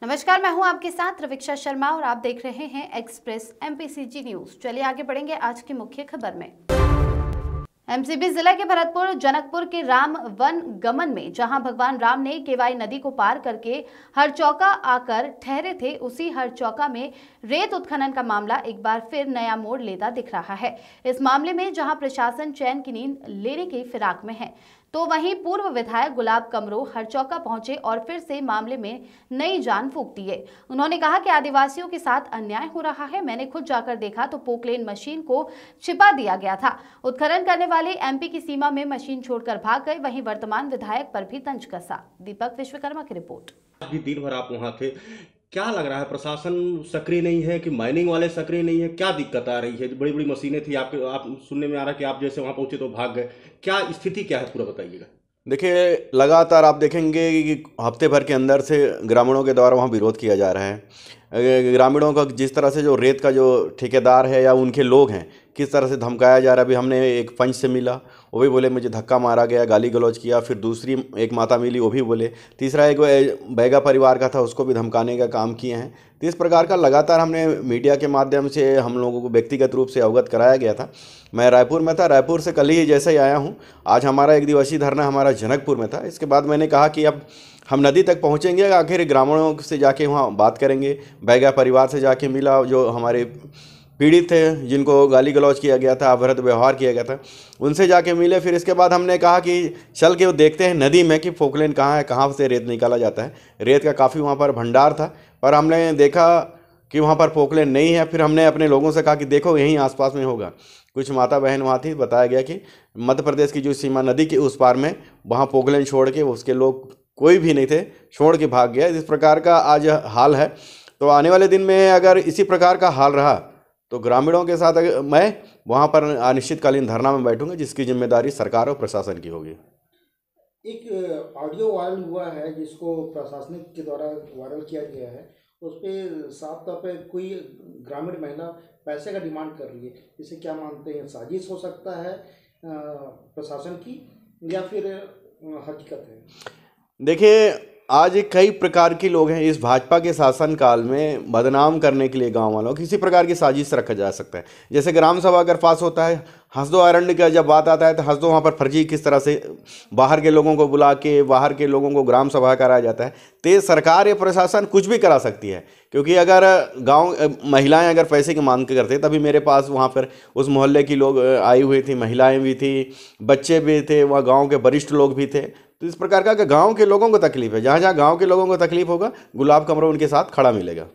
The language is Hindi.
नमस्कार, मैं हूं आपके साथ रविक्षा शर्मा और आप देख रहे हैं एक्सप्रेस एमपीसीजी न्यूज। चलिए आगे बढ़ेंगे आज की मुख्य खबर में। एमसीबी जिला के भरतपुर जनकपुर के राम वन गमन में जहां भगवान राम ने केवाई नदी को पार करके हरचौका आकर ठहरे थे, उसी हरचौका में रेत उत्खनन का मामला एक बार फिर नया मोड़ लेता दिख रहा है। इस मामले में जहां प्रशासन चैन की नींद लेने की फिराक में है, तो वहीं पूर्व विधायक गुलाब कमरो हरचौका पहुंचे और फिर से मामले में नई जान फूंक दी है। उन्होंने कहा कि आदिवासियों के साथ अन्याय हो रहा है। मैंने खुद जाकर देखा तो पोकलेन मशीन को छिपा दिया गया था। उत्खनन करने वाले एमपी की सीमा में मशीन छोड़कर भाग गए। वहीं वर्तमान विधायक पर भी तंज कसा। दीपक विश्वकर्मा की रिपोर्ट। भी दिन भर आप वहाँ थे, क्या लग रहा है प्रशासन सक्रिय नहीं है कि माइनिंग वाले सक्रिय नहीं है? क्या दिक्कत आ रही है? जो बड़ी बड़ी मशीनें थी आपके, आप सुनने में आ रहा है कि आप जैसे वहाँ पहुंचे तो भाग गए, क्या स्थिति क्या है पूरा बताइएगा। देखिए, लगातार आप देखेंगे कि हफ्ते भर के अंदर से ग्रामीणों के द्वारा वहाँ विरोध किया जा रहा है। ग्रामीणों का जिस तरह से जो रेत का जो ठेकेदार है या उनके लोग हैं, किस तरह से धमकाया जा रहा है। अभी हमने एक पंच से मिला, वो भी बोले मुझे धक्का मारा गया, गाली गलौज किया। फिर दूसरी एक माता मिली, वो भी बोले। तीसरा एक बैगा परिवार का था, उसको भी धमकाने का काम किए हैं। तो इस प्रकार का लगातार हमने मीडिया के माध्यम से हम लोगों को व्यक्तिगत रूप से अवगत कराया गया था। मैं रायपुर में था, रायपुर से कल ही जैसे ही आया हूँ। आज हमारा एक दिवसीय धरना हमारा जनकपुर में था। इसके बाद मैंने कहा कि अब हम नदी तक पहुँचेंगे, आखिर ग्रामीणों से जाके वहाँ बात करेंगे। बैगा परिवार से जाके मिला, जो हमारे पीड़ित थे, जिनको गाली गलौज किया गया था, अभद्र व्यवहार किया गया था, उनसे जाके मिले। फिर इसके बाद हमने कहा कि चल के वो देखते हैं नदी में कि पोकलेन कहाँ है, कहाँ से रेत निकाला जाता है। रेत का काफ़ी वहाँ पर भंडार था, पर हमने देखा कि वहाँ पर पोकलेन नहीं है। फिर हमने अपने लोगों से कहा कि देखो यहीं आसपास में होगा। कुछ माता बहन वहाँ थी, बताया गया कि मध्य प्रदेश की जो सीमा नदी के उस पार में वहाँ पोकलेन छोड़ के उसके लोग कोई भी नहीं थे, छोड़ के भाग गया। इस प्रकार का आज हाल है। तो आने वाले दिन में अगर इसी प्रकार का हाल रहा तो ग्रामीणों के साथ मैं वहाँ पर अनिश्चितकालीन धरना में बैठूंगा, जिसकी जिम्मेदारी सरकार और प्रशासन की होगी। एक ऑडियो वायरल हुआ है जिसको प्रशासनिक के द्वारा वायरल किया गया है। उस पर साफ तौर पे कोई ग्रामीण महिला पैसे का डिमांड कर रही है। इसे क्या मानते हैं, साजिश हो सकता है प्रशासन की या फिर हकीकत है? देखिए, आज कई प्रकार के लोग हैं इस भाजपा के शासनकाल में बदनाम करने के लिए गांव वालों किसी प्रकार की साजिश रखा जा सकता है। जैसे ग्राम सभा अगर पास होता है, हसदो अरण्य का जब बात आता है तो हसदो वहाँ पर फर्जी किस तरह से बाहर के लोगों को बुला के बाहर के लोगों को ग्राम सभा कराया जाता है। तो सरकार या प्रशासन कुछ भी करा सकती है, क्योंकि अगर गांव महिलाएं अगर पैसे की मांग करते, तभी मेरे पास वहाँ पर उस मोहल्ले की लोग आई हुई थी, महिलाएं भी थी, बच्चे भी थे, वहाँ गाँव के वरिष्ठ लोग भी थे। तो इस प्रकार का गांव के लोगों को तकलीफ है, जहाँ जहाँ गांव के लोगों को तकलीफ होगा, गुलाब कमरो उनके साथ खड़ा मिलेगा।